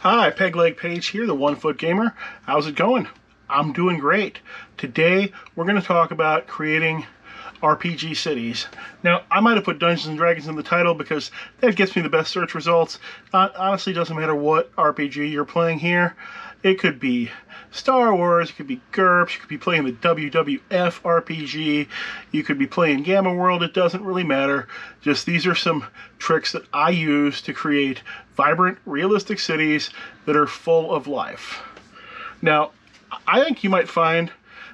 Hi, Pegleg Page here, the One Foot Gamer. How's it going? I'm doing great. Today, we're going to talk about creating RPG cities. Now, I might have put Dungeons & Dragons in the title because that gets me the best search results. Honestly, doesn't matter what RPG you're playing here. It could be Star Wars, it could be GURPS, you could be playing the WWF RPG, you could be playing Gamma World, it doesn't really matter. Just these are some tricks that I use to create vibrant, realistic cities that are full of life. Now, I think you might find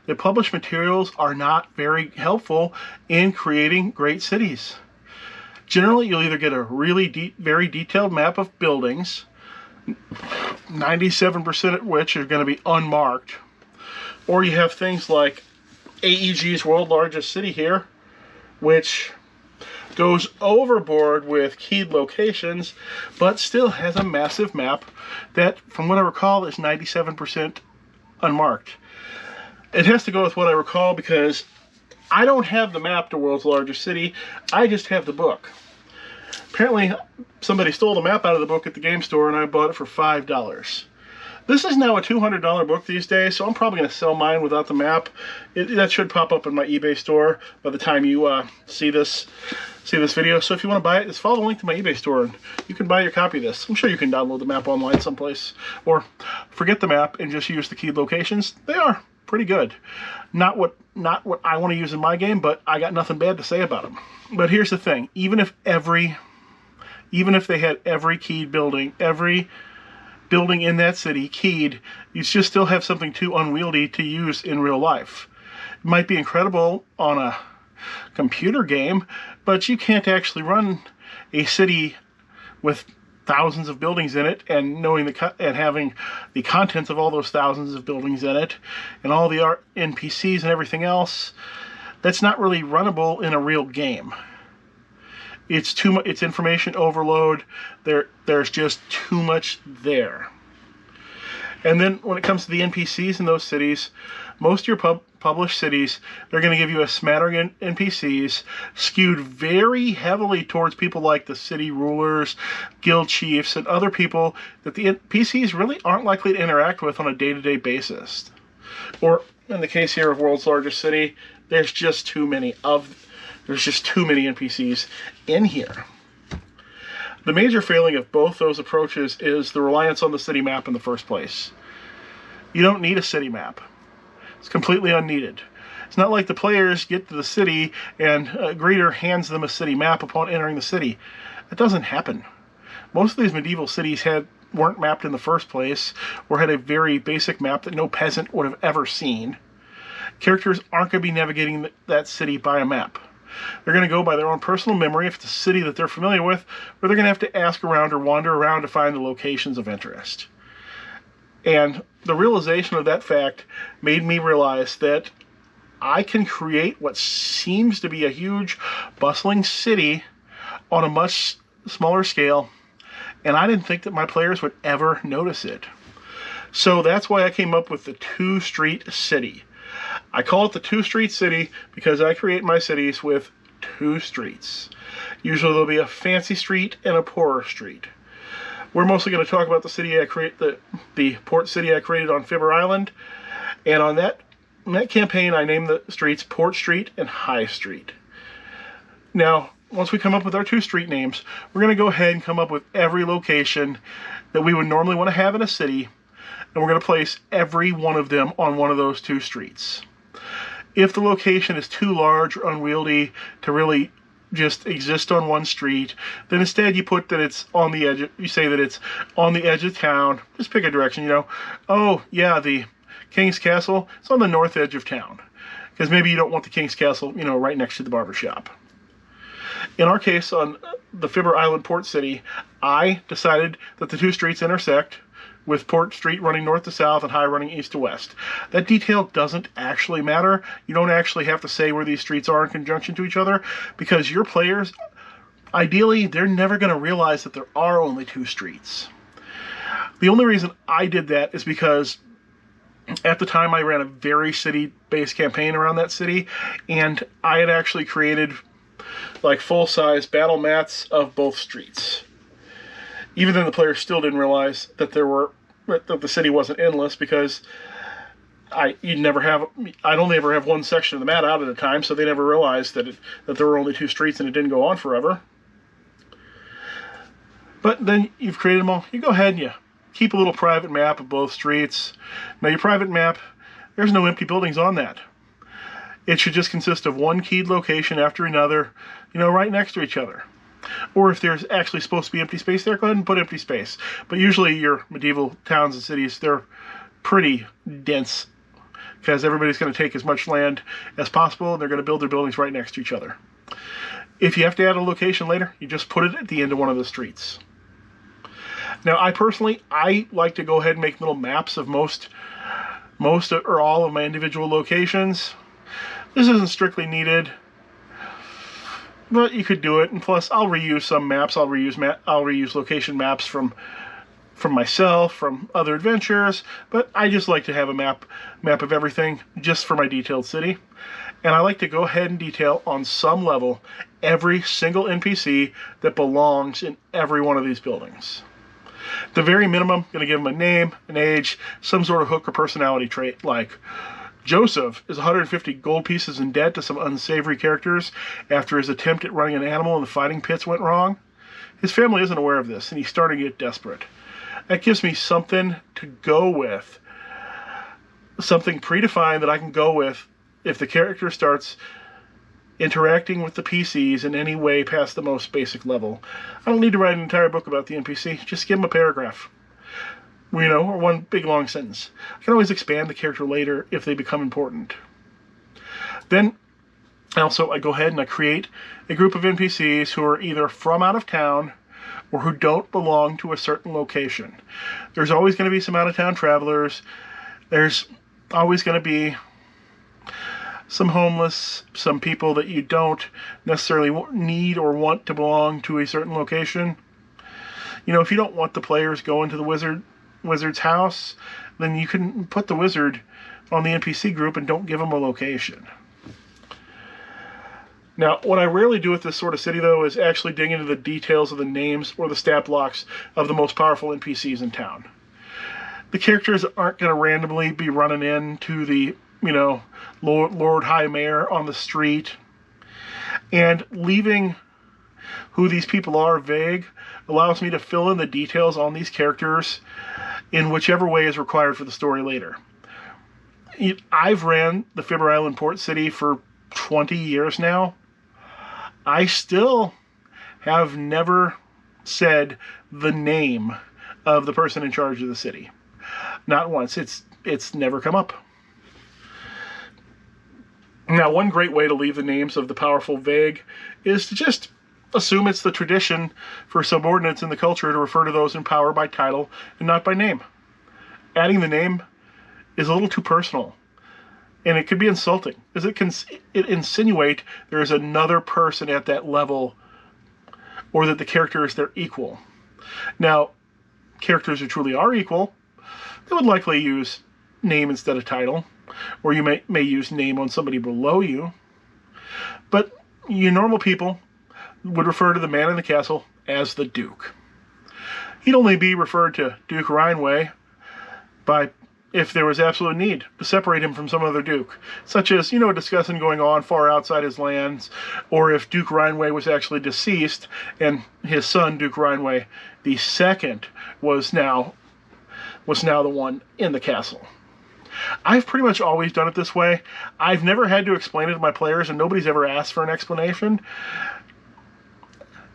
that published materials are not very helpful in creating great cities. Generally, you'll either get a really very detailed map of buildings, 97% of which are going to be unmarked, or you have things like AEG's World's Largest City here, which goes overboard with keyed locations, but still has a massive map that, from what I recall, is 97% unmarked. It has to go with what I recall because I don't have the map to World's Largest City, I just have the book. Apparently, somebody stole the map out of the book at the game store and I bought it for $5. This is now a $200 book these days, so I'm probably going to sell mine without the map. That should pop up in my eBay store by the time you see this video. So if you want to buy it, just follow the link to my eBay store and you can buy your copy of this. I'm sure you can download the map online someplace. Or forget the map and just use the keyed locations. They are pretty good. Not what I want to use in my game, but I got nothing bad to say about them. But here's the thing, even if they had every keyed building, every building in that city keyed, you just still have something too unwieldy to use in real life. It might be incredible on a computer game, but you can't actually run a city with thousands of buildings in it and knowing and having the contents of all those thousands of buildings in it and all the NPCs and everything else. That's not really runnable in a real game. It's too much. It's information overload. There's just too much there. And then when it comes to the NPCs in those cities, most of your published cities, they're going to give you a smattering of NPCs skewed very heavily towards people like the city rulers, guild chiefs, and other people that the NPCs really aren't likely to interact with on a day-to-day basis. Or in the case here of World's Largest City, there's just too many NPCs in here. The major failing of both those approaches is the reliance on the city map in the first place. You don't need a city map. It's completely unneeded. It's not like the players get to the city and a greeter hands them a city map upon entering the city. That doesn't happen. Most of these medieval cities weren't mapped in the first place, or had a very basic map that no peasant would have ever seen. Characters aren't going to be navigating that city by a map. They're going to go by their own personal memory if it's a city that they're familiar with, or they're going to have to ask around or wander around to find the locations of interest. And the realization of that fact made me realize that I can create what seems to be a huge, bustling city on a much smaller scale, and I didn't think that my players would ever notice it. So that's why I came up with the two-street city. I call it the two-street city because I create my cities with two streets. Usually there'll be a fancy street and a poorer street. We're mostly going to talk about the city the port city I created on Fibber Island, and on that campaign I named the streets Port Street and High Street. Now, once we come up with our two street names, we're going to go ahead and come up with every location that we would normally want to have in a city, and we're going to place every one of them on one of those two streets. If the location is too large or unwieldy to really just exist on one street, then instead you put that it's on the edge. You say that it's on the edge of town. Just pick a direction, Oh, yeah, the King's Castle, it's on the north edge of town. Because maybe you don't want the King's Castle, right next to the barber shop. In our case, on the Fibber Island Port City, I decided that the two streets intersect, with Port Street running north to south and High running east to west. That detail doesn't actually matter. You don't actually have to say where these streets are in conjunction to each other, because your players, ideally, they're never going to realize that there are only two streets. The only reason I did that is because at the time I ran a very city-based campaign around that city, and I had actually created like full-size battle mats of both streets. Even then, the players still didn't realize that that the city wasn't endless, because I'd only ever have one section of the map out at a time, so they never realized that there were only 2 streets and it didn't go on forever. But then you've created them all. You go ahead and you keep a little private map of both streets. Now your private map, there's no empty buildings on that. It should just consist of one keyed location after another, right next to each other. Or if there's actually supposed to be empty space there, go ahead and put empty space. But usually your medieval towns and cities, they're pretty dense, because everybody's going to take as much land as possible, and they're going to build their buildings right next to each other. If you have to add a location later, you just put it at the end of one of the streets. Now, I like to go ahead and make little maps of most or all of my individual locations. This isn't strictly needed, but you could do it. And plus, I'll reuse some maps. I'll reuse location maps from myself, from other adventures. But I just like to have a map of everything just for my detailed city. And I like to go ahead and detail on some level every single NPC that belongs in every one of these buildings. The very minimum, I'm going to give them a name, an age, some sort of hook or personality trait, like Joseph is 150 gold pieces in debt to some unsavory characters after his attempt at running an animal in the fighting pits went wrong. His family isn't aware of this, and he's starting to get desperate. That gives me something to go with, something predefined that I can go with if the character starts interacting with the PCs in any way past the most basic level. I don't need to write an entire book about the NPC, just give them a paragraph. Or one big long sentence. I can always expand the character later if they become important. Then, also, I go ahead and I create a group of NPCs who are either from out of town or who don't belong to a certain location. There's always going to be some out-of-town travelers. There's always going to be some homeless, some people that you don't necessarily need or want to belong to a certain location. If you don't want the players going to the wizard's house, then you can put the wizard on the NPC group and don't give them a location. Now, what I rarely do with this sort of city, though, is actually dig into the details of the names or the stat blocks of the most powerful NPCs in town. The characters aren't going to randomly be running into the Lord High Mayor on the street, and leaving who these people are vague allows me to fill in the details on these characters in whichever way is required for the story later. I've ran the Fibber Island Port City for 20 years now. I still have never said the name of the person in charge of the city. Not once. It's never come up. Now, one great way to leave the names of the powerful vague is to just assume it's the tradition for subordinates in the culture to refer to those in power by title and not by name. Adding the name is a little too personal, and it could be insulting, as it can insinuate there is another person at that level, or that the character is their equal. Now, characters who truly are equal, they would likely use name instead of title, or you may use name on somebody below you. But you normal people would refer to the man in the castle as the Duke. He'd only be referred to Duke Rhineway if there was absolute need to separate him from some other Duke, such as, a discussion going on far outside his lands, or if Duke Rhineway was actually deceased and his son, Duke Rhineway II, was now the one in the castle. I've pretty much always done it this way. I've never had to explain it to my players, and nobody's ever asked for an explanation.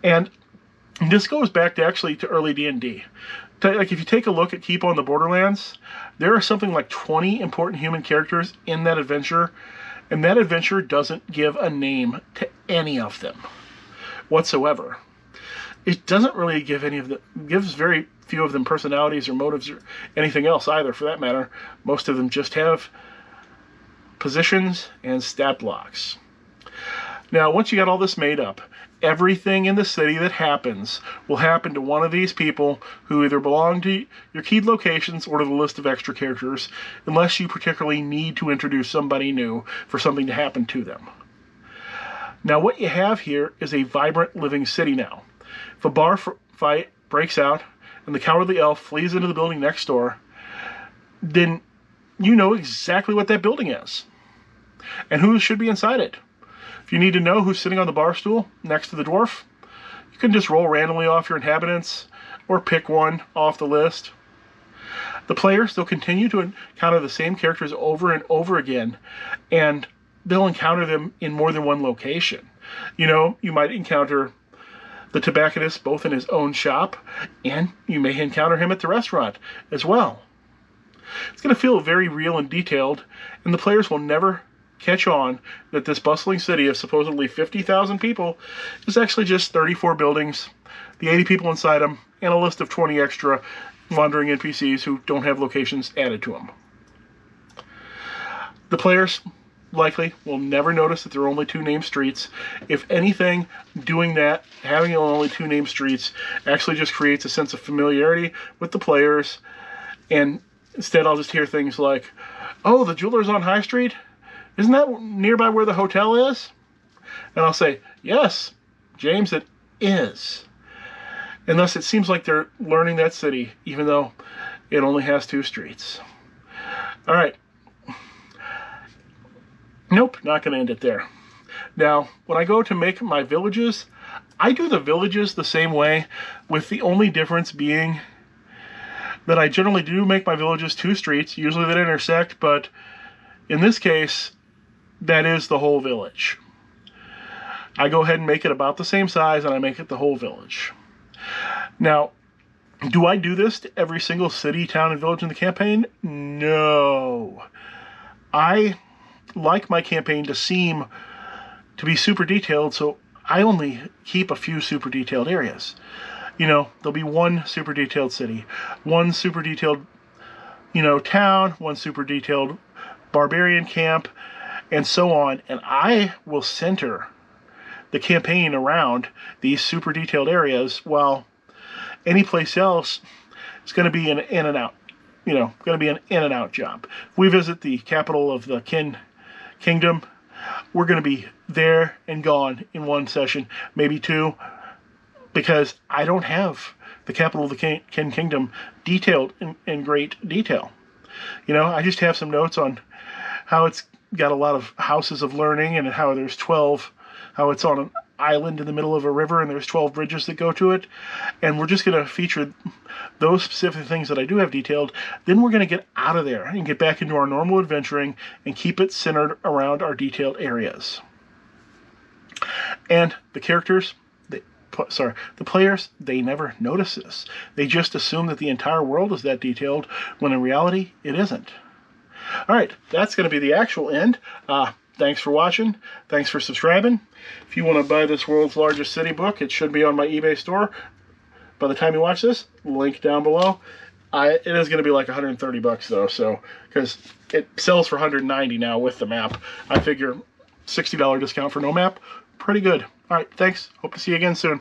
And this goes back to early D&D. Like, if you take a look at Keep on the Borderlands, there are something like 20 important human characters in that adventure, and that adventure doesn't give a name to any of them whatsoever. It doesn't really give gives very few of them personalities or motives or anything else either, for that matter. Most of them just have positions and stat blocks. Now, once you got all this made up, everything in the city that happens will happen to one of these people who either belong to your keyed locations or to the list of extra characters, unless you particularly need to introduce somebody new for something to happen to them. Now, what you have here is a vibrant living city now. If a bar fight breaks out and the cowardly elf flees into the building next door, then you know exactly what that building is and who should be inside it. If you need to know who's sitting on the bar stool next to the dwarf, you can just roll randomly off your inhabitants or pick one off the list. The players, they'll continue to encounter the same characters over and over again, and they'll encounter them in more than one location. You know, you might encounter the tobacconist both in his own shop, and you may encounter him at the restaurant as well. It's going to feel very real and detailed, and the players will never catch on that this bustling city of supposedly 50,000 people is actually just 34 buildings, the 80 people inside them, and a list of 20 extra wandering NPCs who don't have locations added to them. The players likely will never notice that there are only 2 named streets. If anything, doing that, having only 2 named streets, actually just creates a sense of familiarity with the players, and instead I'll just hear things like, "Oh, the jeweler's on High Street? Isn't that nearby where the hotel is?" And I'll say, "Yes, James, it is." And thus it seems like they're learning that city, even though it only has 2 streets. All right. Nope, not going to end it there. Now, when I go to make my villages, I do the villages the same way, with the only difference being that I generally do make my villages 2 streets, usually that intersect, but in this case, that is the whole village. I go ahead and make it about the same size, and I make it the whole village. Now, do I do this to every single city, town, and village in the campaign? No. I like my campaign to seem to be super detailed, so I only keep a few super detailed areas. You know, there'll be 1 super detailed city, 1 super detailed, town, 1 super detailed barbarian camp, and so on. And I will center the campaign around these super detailed areas, while any place else is going to be an in and out, going to be an in and out job. If we visit the capital of the Kingdom, we're going to be there and gone in 1 session, maybe 2, because I don't have the capital of the Kingdom detailed in great detail. I just have some notes on how it's got a lot of houses of learning, and how there's 12, how it's on an island in the middle of a river and there's 12 bridges that go to it. And we're just going to feature those specific things that I do have detailed. Then we're going to get out of there and get back into our normal adventuring and keep it centered around our detailed areas. And the characters, the players, they never notice this. They just assume that the entire world is that detailed, when in reality, it isn't. All right, that's going to be the actual end. Thanks for watching. Thanks for subscribing. If you want to buy this World's Largest City book, it should be on my eBay store. By the time you watch this, link down below. It is going to be like $130 though, so because it sells for $190 now with the map. I figure $60 discount for no map, pretty good. All right, thanks. Hope to see you again soon.